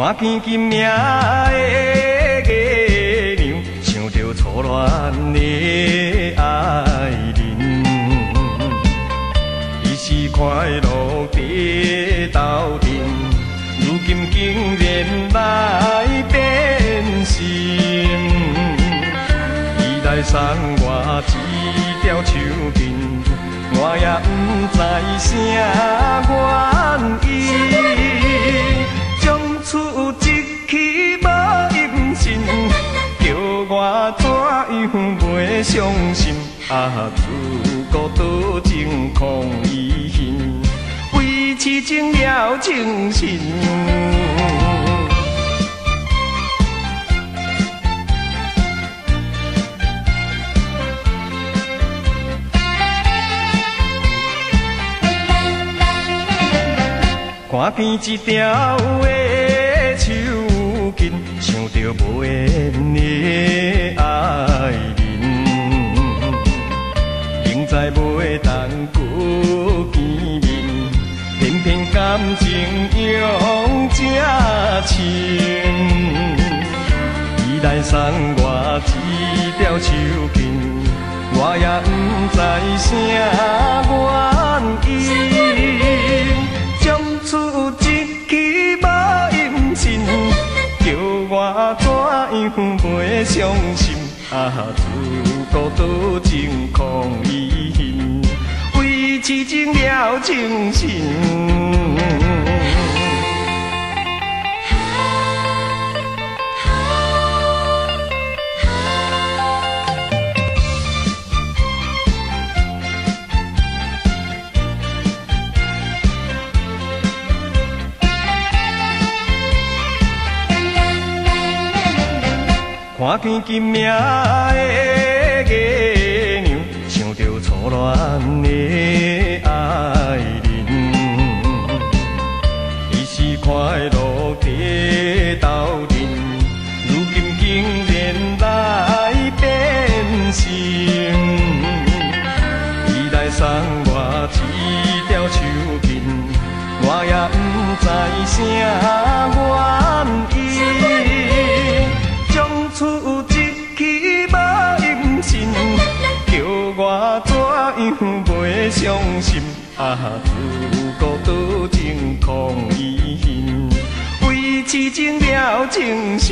看见金命的月亮，想着初恋的爱人，伊是快乐地斗阵，如今竟然来变心。伊来送我一条手巾，我也不知啥原因，将厝一起无音信，叫我怎样袂伤心？啊，自孤独情空遗恨，为痴情了情深。看遍一条的手巾，想着无缘的爱人，明知袂当顾见面，偏偏感情用这深。伊来送我一条手巾，我也不知啥原因。将厝一起无音信，叫我怎样袂伤心？啊，自孤独情空遗恨，为痴情了情深。看见金命的月亮，想着初恋的爱人，伊是快乐地斗阵，如今竟然来变心。伊来送我一条手巾，我也不知啥原因。厝一起无音信，叫我怎样袂伤心？啊，自孤独情空遗恨，为痴情了情深。